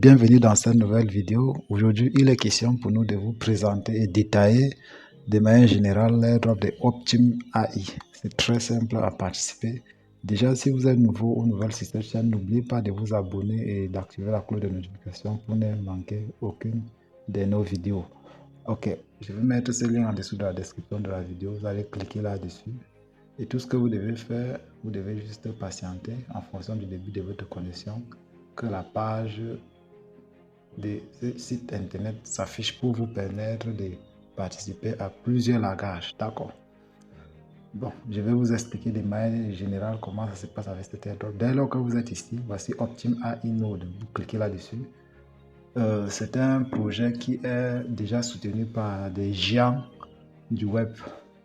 bienvenue dans cette nouvelle vidéo. Aujourd'hui, il est question pour nous de vous présenter et détailler de manière générale l'airdrop de Optim AI. C'est très simple à participer. Déjà, si vous êtes nouveau ou nouvelle sur cette chaîne, n'oubliez pas de vous abonner et d'activer la cloche de notification pour ne manquer aucune de nos vidéos. Ok, je vais mettre ce lien en dessous de la description de la vidéo. Vous allez cliquer là-dessus. Et tout ce que vous devez faire, vous devez juste patienter en fonction du début de votre connexion que la page de ce site internet s'affiche pour vous permettre de participer à plusieurs lagages. D'accord. Bon, je vais vous expliquer de manière générale comment ça se passe avec cet airdrop. Dès lors que vous êtes ici, voici Optim AI Node. Vous cliquez là-dessus. C'est un projet qui est déjà soutenu par des géants du web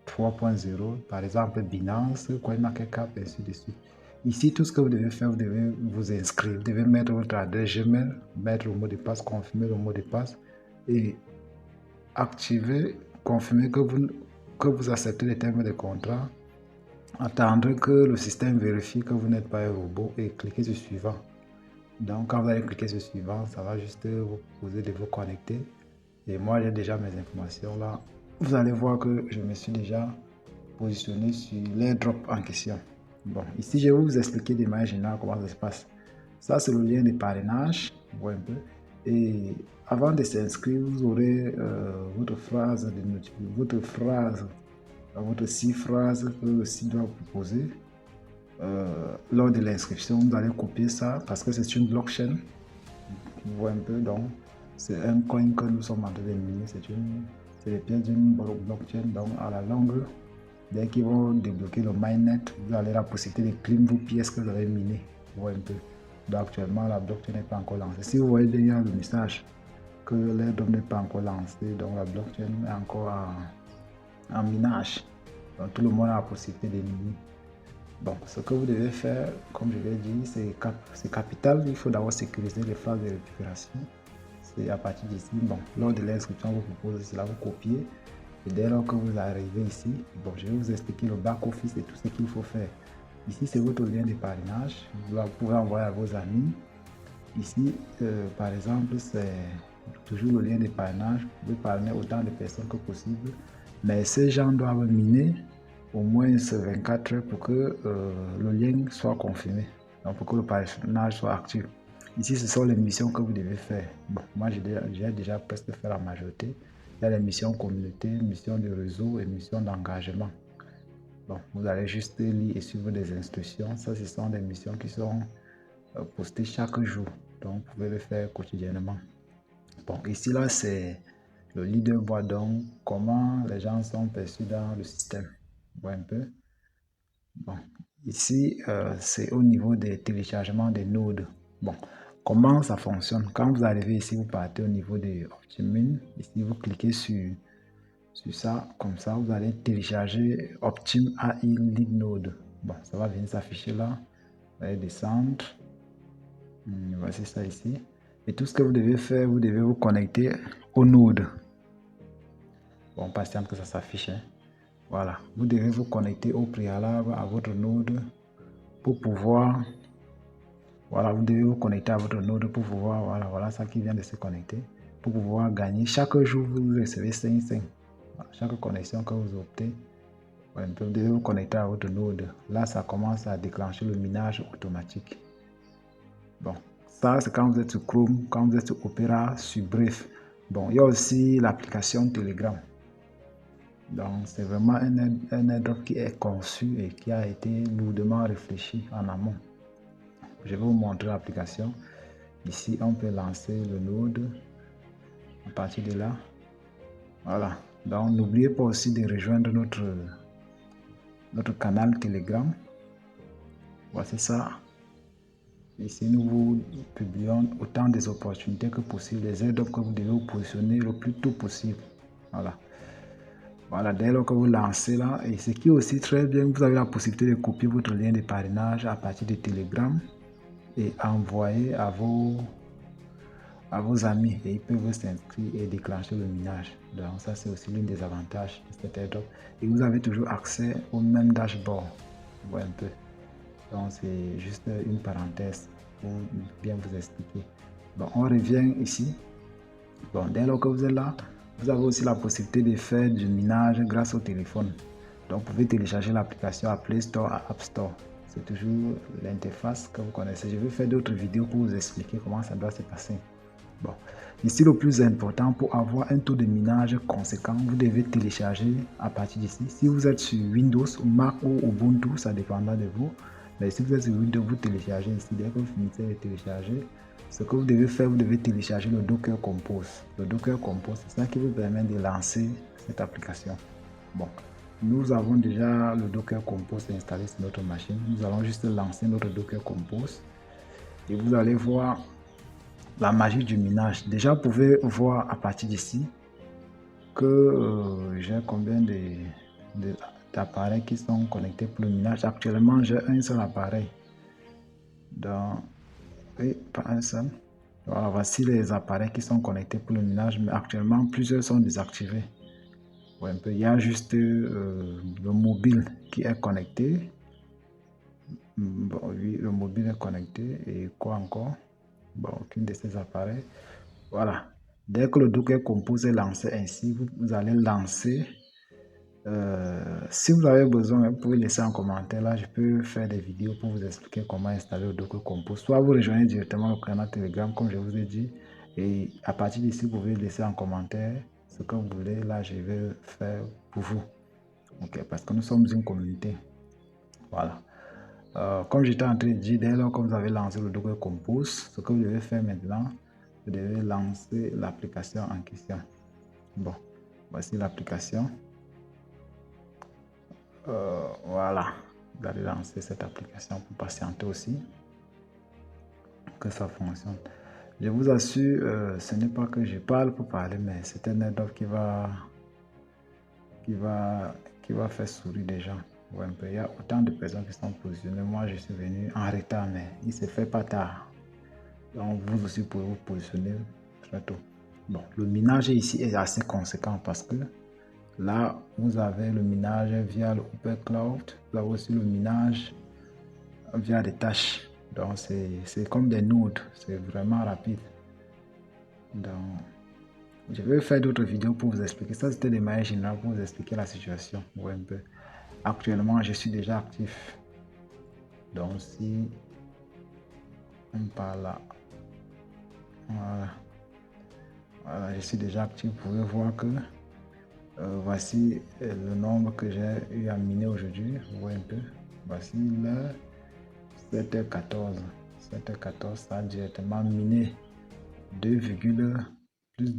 3.0, par exemple Binance, CoinMarketCap, et ainsi de suite. Ici, tout ce que vous devez faire, vous devez vous inscrire, vous devez mettre votre adresse Gmail, mettre le mot de passe, confirmer le mot de passe et activer, confirmer que vous acceptez les termes de contrat, attendre que le système vérifie que vous n'êtes pas un robot et cliquer sur suivant. Donc, quand vous allez cliquer sur suivant, ça va juste vous proposer de vous connecter. Et moi, j'ai déjà mes informations là. Vous allez voir que je me suis déjà positionné sur l'airdrop en question. Bon, ici, je vais vous expliquer de manière générale comment ça se passe. Ça, c'est le lien de parrainage. Vous voyez un peu. Et avant de s'inscrire, vous aurez votre phrase, votre 6 phrases que le site doit vous proposer. Lors de l'inscription, vous allez copier ça parce que c'est une blockchain. Vous voyez un peu, donc c'est un coin que nous sommes en train de miner. C'est les pièces d'une blockchain. Donc à la longue, dès qu'ils vont débloquer le mainnet, vous avez la possibilité de claim vos pièces que vous avez minées. Vous voyez un peu. Donc actuellement, la blockchain n'est pas encore lancée. Si vous voyez derrière le message que l'airdrop n'est pas encore lancé, donc la blockchain est encore en minage. Donc tout le monde a la possibilité de miner. Bon, ce que vous devez faire, comme je l'ai dit, c'est capital. Il faut d'abord sécuriser les phases de récupération. C'est à partir d'ici. Bon, lors de l'inscription, vous proposez cela, vous copiez. Et dès lors que vous arrivez ici, bon, je vais vous expliquer le back-office et tout ce qu'il faut faire. Ici, c'est votre lien de parrainage. Vous pouvez envoyer à vos amis. Ici, par exemple, c'est toujours le lien de parrainage. Vous pouvez parrainer autant de personnes que possible. Mais ces gens doivent miner au moins 24 heures pour que le lien soit confirmé, donc pour que le parrainage soit actif. Ici, ce sont les missions que vous devez faire. Bon, moi, j'ai déjà presque fait la majorité. Il y a les missions communauté, missions de réseau et missions d'engagement. Bon, vous allez juste lire et suivre des instructions. Ça, ce sont des missions qui sont postées chaque jour. Donc, vous pouvez le faire quotidiennement. Bon, ici, là, c'est le leaderboard. Donc, comment les gens sont perçus dans le système. Vous voyez un peu. Bon, ici, c'est au niveau des téléchargements des nodes. Bon, comment ça fonctionne? Quand vous arrivez ici, vous partez au niveau de Optim. Ici, vous cliquez sur ça. Comme ça, vous allez télécharger Optim AI Lead Node. Bon, ça va venir s'afficher là. Vous allez descendre. Voici ça ici. Et tout ce que vous devez faire, vous devez vous connecter au node. Bon, patiente que ça s'affiche. Hein. Voilà, vous devez vous connecter au préalable à votre node pour pouvoir, voilà, vous devez vous connecter à votre node pour pouvoir, voilà ça qui vient de se connecter, pour pouvoir gagner. Chaque jour, vous recevez 5. Voilà, chaque connexion que vous optez, vous devez vous connecter à votre node. Là, ça commence à déclencher le minage automatique. Bon, ça, c'est quand vous êtes sur Chrome, quand vous êtes sur Opera, sur Bref. Bon, il y a aussi l'application Telegram. Donc, c'est vraiment un airdrop qui est conçu et qui a été lourdement réfléchi en amont. Je vais vous montrer l'application. Ici, on peut lancer le node. À partir de là, voilà. Donc, n'oubliez pas aussi de rejoindre notre canal Telegram. Voici ça. Ici, nous vous publions autant des opportunités que possible, les airdrops que vous devez vous positionner le plus tôt possible. Voilà. Voilà, dès lors que vous lancez là, et ce qui est aussi très bien, vous avez la possibilité de copier votre lien de parrainage à partir de Telegram et envoyer à vos amis et ils peuvent s'inscrire et déclencher le minage. Donc ça, c'est aussi l'un des avantages de cet airdrop. Et vous avez toujours accès au même dashboard. Vous voyez un peu. Donc c'est juste une parenthèse pour bien vous expliquer. Bon, on revient ici. Bon, dès lors que vous êtes là, vous avez aussi la possibilité de faire du minage grâce au téléphone. Donc, vous pouvez télécharger l'application à Play Store, à App Store. C'est toujours l'interface que vous connaissez. Je vais faire d'autres vidéos pour vous expliquer comment ça doit se passer. Bon, ici, le plus important, pour avoir un taux de minage conséquent, vous devez télécharger à partir d'ici. Si vous êtes sur Windows, Mac ou Ubuntu, ça dépendra de vous. Mais si vous êtes sur Windows, vous téléchargez ici. Dès que vous finissez de télécharger, ce que vous devez faire, vous devez télécharger le Docker Compose. Le Docker Compose, c'est ça qui vous permet de lancer cette application. Bon, nous avons déjà le Docker Compose installé sur notre machine. Nous allons juste lancer notre Docker Compose. Et vous allez voir la magie du minage. Déjà, vous pouvez voir à partir d'ici que j'ai combien d'appareils qui sont connectés pour le minage. Actuellement, j'ai un seul appareil. Oui, pas un seul. Voilà, voici les appareils qui sont connectés pour le minage, mais actuellement, plusieurs sont désactivés. Ouais, il y a juste le mobile qui est connecté. Bon, oui, le mobile est connecté. Et quoi encore? Bon, aucun de ces appareils. Voilà. Dès que le Docker Compose est lancé ainsi, vous allez lancer. Si vous avez besoin, vous pouvez laisser en commentaire. Là, je peux faire des vidéos pour vous expliquer comment installer le Docker Compose. Soit vous rejoignez directement le canal Telegram, comme je vous ai dit. Et à partir d'ici, vous pouvez laisser en commentaire ce que vous voulez. Là, je vais faire pour vous. Ok, parce que nous sommes une communauté. Voilà. Comme j'étais en train de dire, dès lors que vous avez lancé le Docker Compose, ce que vous devez faire maintenant, vous devez lancer l'application en question. Bon, voici l'application. Voilà, vous allez lancer cette application pour patienter aussi que ça fonctionne. Je vous assure, ce n'est pas que je parle pour parler, mais c'est un airdrop qui va faire sourire des gens. Ouais, un peu. Il y a autant de personnes qui sont positionnées. Moi, je suis venu en retard, mais il se fait pas tard. Donc, vous aussi pouvez vous positionner très tôt. Bon, le minage ici est assez conséquent parce que là, vous avez le minage via le Cloud. Vous avez aussi le minage via des tâches. Donc, c'est comme des nodes. C'est vraiment rapide. Donc, je vais faire d'autres vidéos pour vous expliquer. Ça, c'était des manières générales pour vous expliquer la situation. Ouais, un peu. Actuellement, je suis déjà actif. Donc, si on parle là, voilà, je suis déjà actif. Vous pouvez voir que voici le nombre que j'ai eu à miner aujourd'hui. Vous voyez un peu. Voici le 7h14. 7h14, ça a directement miné 2, plus